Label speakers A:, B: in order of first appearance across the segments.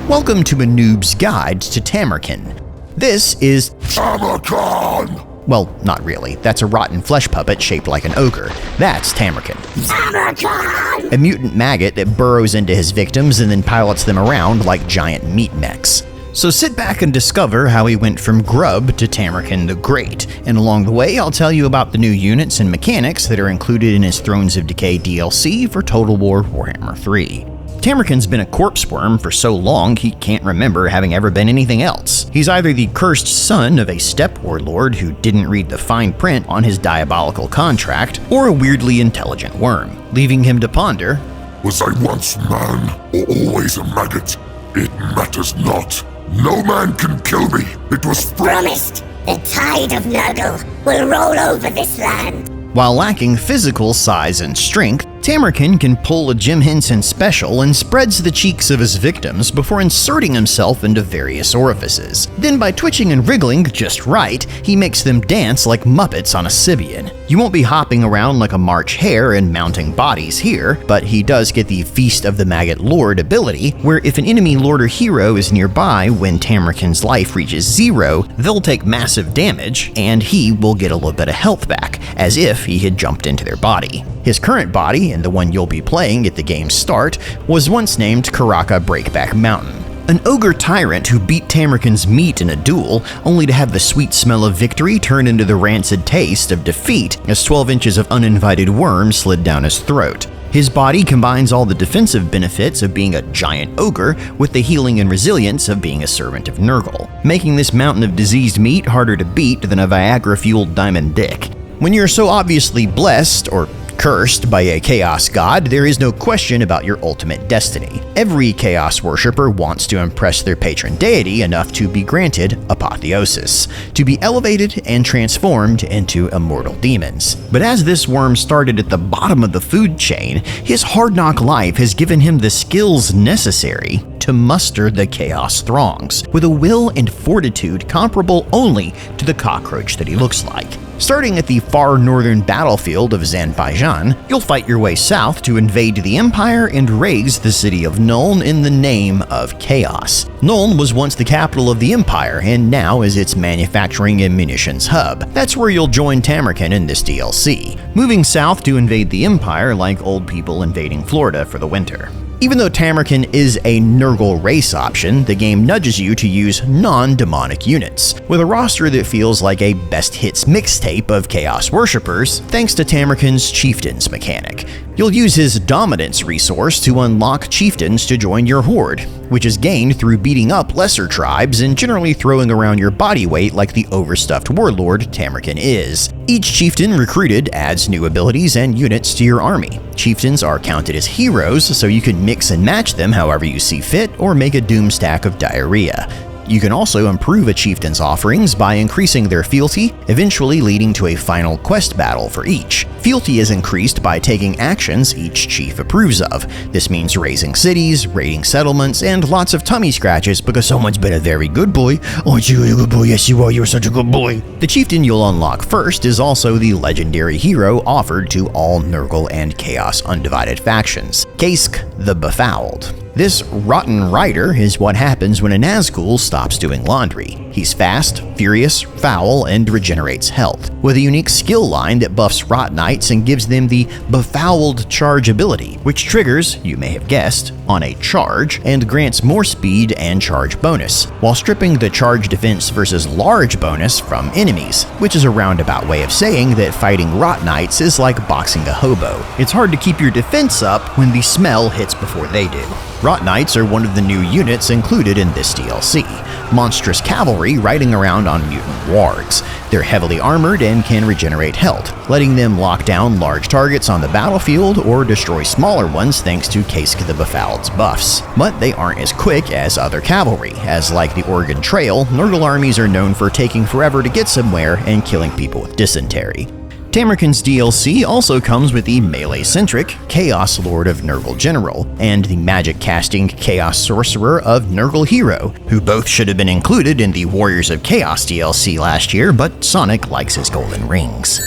A: Welcome to a Noob's Guide to Tamurkhan. This is
B: Tamurkhan!
A: Well, not really. That's a rotten flesh puppet shaped like an ogre. That's Tamurkhan.
B: Tamurkhan!
A: A mutant maggot that burrows into his victims and then pilots them around like giant meat mechs. So sit back and discover how he went from Grub to Tamurkhan the Great, and along the way I'll tell you about the new units and mechanics that are included in his Thrones of Decay DLC for Total War Warhammer 3. Tamurkhan's been a corpse worm for so long he can't remember having ever been anything else. He's either the cursed son of a steppe warlord who didn't read the fine print on his diabolical contract, or a weirdly intelligent worm, leaving him to ponder,
B: Was I once man, or always a maggot? It matters not. No man can kill me. It was
C: Promised, the tide of Nurgle will roll over this land.
A: While lacking physical size and strength, Tamurkhan can pull a Jim Henson special and spreads the cheeks of his victims before inserting himself into various orifices. Then by twitching and wriggling just right, he makes them dance like Muppets on a Sibian. You won't be hopping around like a March hare and mounting bodies here, but he does get the Feast of the Maggot Lord ability, where if an enemy lord or hero is nearby when Tamurkhan's life reaches 0, they'll take massive damage, and he will get a little bit of health back, as if he had jumped into their body. His current body, and the one you'll be playing at the game's start, was once named Karaka Breakback Mountain. An ogre tyrant who beat Tamurkhan's meat in a duel, only to have the sweet smell of victory turn into the rancid taste of defeat as 12 inches of uninvited worm slid down his throat. His body combines all the defensive benefits of being a giant ogre with the healing and resilience of being a servant of Nurgle, making this mountain of diseased meat harder to beat than a Viagra-fueled diamond dick. When you're so obviously blessed, or cursed by a chaos god, there is no question about your ultimate destiny. Every chaos worshipper wants to impress their patron deity enough to be granted apotheosis, to be elevated and transformed into immortal demons. But as this worm started at the bottom of the food chain, his hard knock life has given him the skills necessary to muster the chaos throngs, with a will and fortitude comparable only to the cockroach that he looks like. Starting at the far northern battlefield of Azerbaijan, you'll fight your way south to invade the Empire and raise the city of Nuln in the name of Chaos. Nuln was once the capital of the Empire and now is its manufacturing and munitions hub. That's where you'll join Tamurkhan in this DLC, moving south to invade the Empire like old people invading Florida for the winter. Even though Tamurkhan is a Nurgle race option, the game nudges you to use non-demonic units, with a roster that feels like a best hits mixtape of Chaos worshippers thanks to Tamurkhan's Chieftains mechanic. You'll use his Dominance resource to unlock chieftains to join your horde, which is gained through beating up lesser tribes and generally throwing around your body weight like the overstuffed warlord Tamurkhan is. Each chieftain recruited adds new abilities and units to your army. Chieftains are counted as heroes, so you can mix and match them however you see fit or make a doom stack of diarrhea. You can also improve a chieftain's offerings by increasing their fealty, eventually leading to a final quest battle for each. Fealty is increased by taking actions each chief approves of. This means raising cities, raiding settlements, and lots of tummy scratches because someone's been a very good boy. Aren't you a good boy? Yes you are, you're such a good boy. The chieftain you'll unlock first is also the legendary hero offered to all Nurgle and Chaos Undivided factions, Kaisk the Befouled. This rotten rider is what happens when a Nazgul stops doing laundry. He's fast, furious, foul, and regenerates health, with a unique skill line that buffs Rot Knights and gives them the Befouled Charge ability, which triggers, you may have guessed, on a charge and grants more speed and charge bonus, while stripping the charge defense versus large bonus from enemies, which is a roundabout way of saying that fighting Rot Knights is like boxing a hobo. It's hard to keep your defense up when the smell hits before they do. Rot Knights are one of the new units included in this DLC, monstrous cavalry riding around on mutant wargs. They're heavily armored and can regenerate health, letting them lock down large targets on the battlefield or destroy smaller ones thanks to Kaisk the Befouled's buffs. But they aren't as quick as other cavalry, as like the Oregon Trail, Nurgle armies are known for taking forever to get somewhere and killing people with dysentery. Tamurkhan's DLC also comes with the melee-centric Chaos Lord of Nurgle General and the magic-casting Chaos Sorcerer of Nurgle Hero, who both should have been included in the Warriors of Chaos DLC last year, but Sonic likes his golden rings.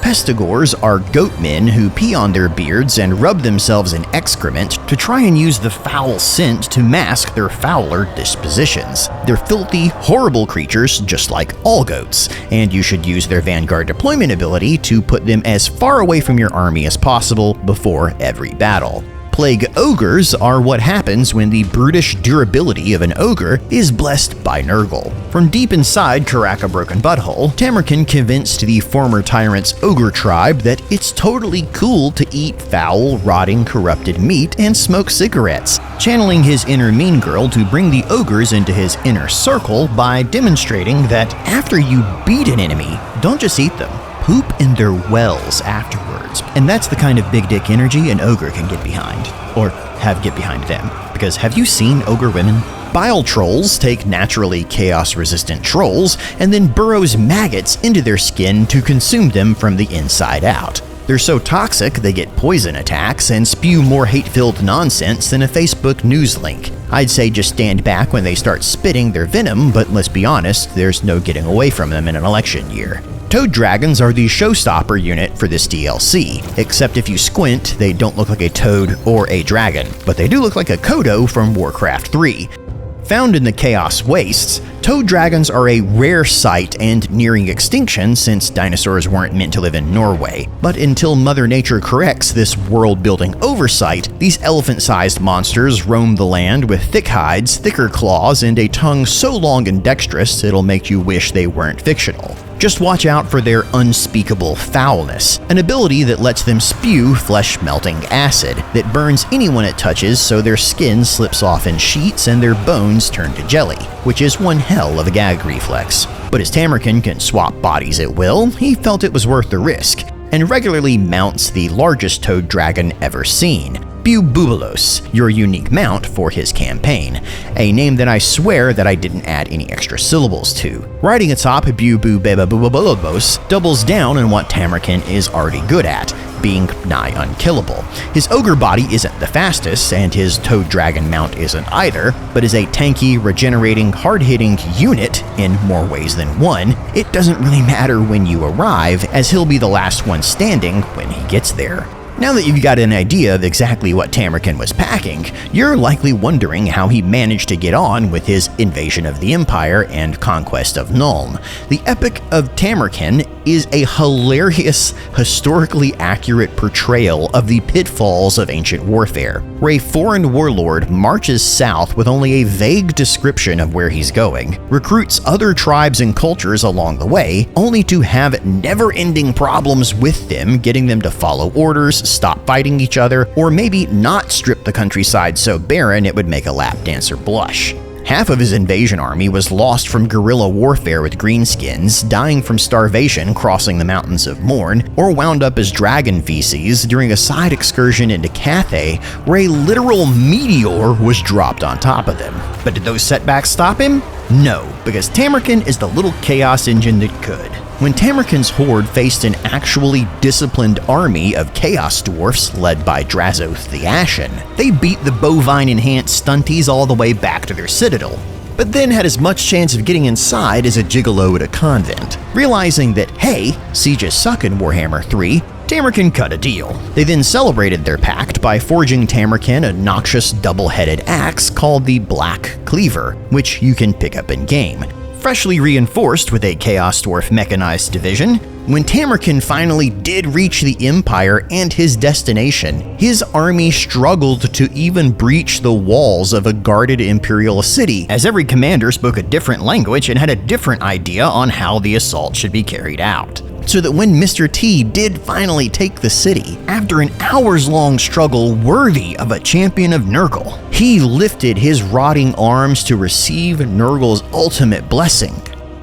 A: Pestigors are goatmen who pee on their beards and rub themselves in excrement to try and use the foul scent to mask their fouler dispositions. They're filthy, horrible creatures just like all goats, and you should use their vanguard deployment ability to put them as far away from your army as possible before every battle. Plague ogres are what happens when the brutish durability of an ogre is blessed by Nurgle. From deep inside Karaka Broken Butthole, Tamurkhan convinced the former tyrant's ogre tribe that it's totally cool to eat foul, rotting, corrupted meat and smoke cigarettes, channeling his inner mean girl to bring the ogres into his inner circle by demonstrating that after you beat an enemy, don't just eat them. Poop in their wells afterwards. And that's the kind of big dick energy an ogre can get behind. Or have get behind them. Because have you seen ogre women? Bile trolls take naturally chaos-resistant trolls and then burrows maggots into their skin to consume them from the inside out. They're so toxic they get poison attacks and spew more hate-filled nonsense than a Facebook news link. I'd say just stand back when they start spitting their venom, but let's be honest, there's no getting away from them in an election year. Toad dragons are the showstopper unit for this DLC, except if you squint, they don't look like a toad or a dragon, but they do look like a Kodo from Warcraft 3. Found in the Chaos Wastes, toad dragons are a rare sight and nearing extinction since dinosaurs weren't meant to live in Norway. But until Mother Nature corrects this world-building oversight, these elephant-sized monsters roam the land with thick hides, thicker claws, and a tongue so long and dexterous it'll make you wish they weren't fictional. Just watch out for their unspeakable foulness, an ability that lets them spew flesh-melting acid that burns anyone it touches so their skin slips off in sheets and their bones turn to jelly, which is one hell of a gag reflex. But as Tamurkhan can swap bodies at will, he felt it was worth the risk, and regularly mounts the largest toad dragon ever seen, Bubulos, your unique mount for his campaign, a name that I swear that I didn't add any extra syllables to. Riding atop Bubulos doubles down on what Tamurkhan is already good at, being nigh unkillable. His ogre body isn't the fastest, and his toad dragon mount isn't either, but is a tanky, regenerating, hard-hitting unit in more ways than one. It doesn't really matter when you arrive, as he'll be the last one standing when he gets there. Now that you've got an idea of exactly what Tamurkhan was packing, you're likely wondering how he managed to get on with his invasion of the Empire and conquest of Nuln. The Epic of Tamurkhan is a hilarious, historically accurate portrayal of the pitfalls of ancient warfare, where a foreign warlord marches south with only a vague description of where he's going, recruits other tribes and cultures along the way, only to have never-ending problems with them, getting them to follow orders, stop fighting each other, or maybe not strip the countryside so barren it would make a lap dancer blush. Half of his invasion army was lost from guerrilla warfare with greenskins, dying from starvation crossing the Mountains of Morn, or wound up as dragon feces during a side excursion into Cathay where a literal meteor was dropped on top of them. But did those setbacks stop him? No, because Tamurkhan is the little chaos engine that could. When Tamurkhan's horde faced an actually disciplined army of chaos dwarfs led by Drazoth the Ashen, they beat the bovine-enhanced stunties all the way back to their citadel, but then had as much chance of getting inside as a gigolo at a convent. Realizing that, hey, sieges suck in Warhammer 3, Tamurkhan cut a deal. They then celebrated their pact by forging Tamurkhan a noxious double-headed axe called the Black Cleaver, which you can pick up in-game. Freshly reinforced with a Chaos Dwarf mechanized division, when Tamurkhan finally did reach the Empire and his destination, his army struggled to even breach the walls of a guarded Imperial city, as every commander spoke a different language and had a different idea on how the assault should be carried out. So that when Mr. T did finally take the city, after an hours-long struggle worthy of a champion of Nurgle, he lifted his rotting arms to receive Nurgle's ultimate blessing,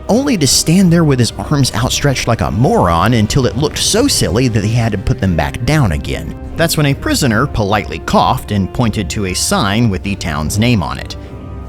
A: only to stand there with his arms outstretched like a moron until it looked so silly that he had to put them back down again. That's when a prisoner politely coughed and pointed to a sign with the town's name on it.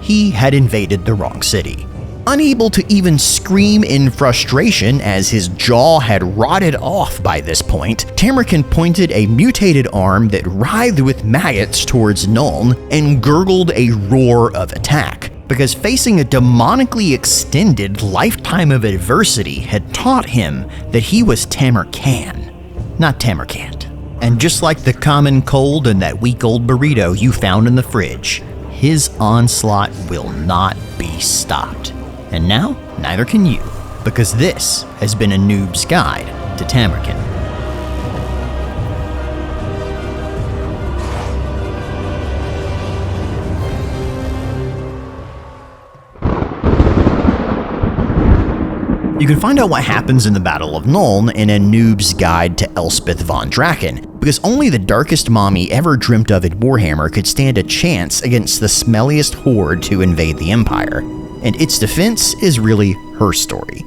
A: He had invaded the wrong city. Unable to even scream in frustration as his jaw had rotted off by this point, Tamurkhan pointed a mutated arm that writhed with maggots towards Nuln and gurgled a roar of attack, because facing a demonically extended lifetime of adversity had taught him that he was Tamurkhan. not Tamurkhan. And just like the common cold and that week-old burrito you found in the fridge, his onslaught will not be stopped. And now, neither can you, because this has been a Noob's Guide to Tamurkhan. You can find out what happens in the Battle of Nuln in a Noob's Guide to Elspeth von Draken, because only the darkest mommy ever dreamt of at Warhammer could stand a chance against the smelliest horde to invade the Empire, and its defense is really her story.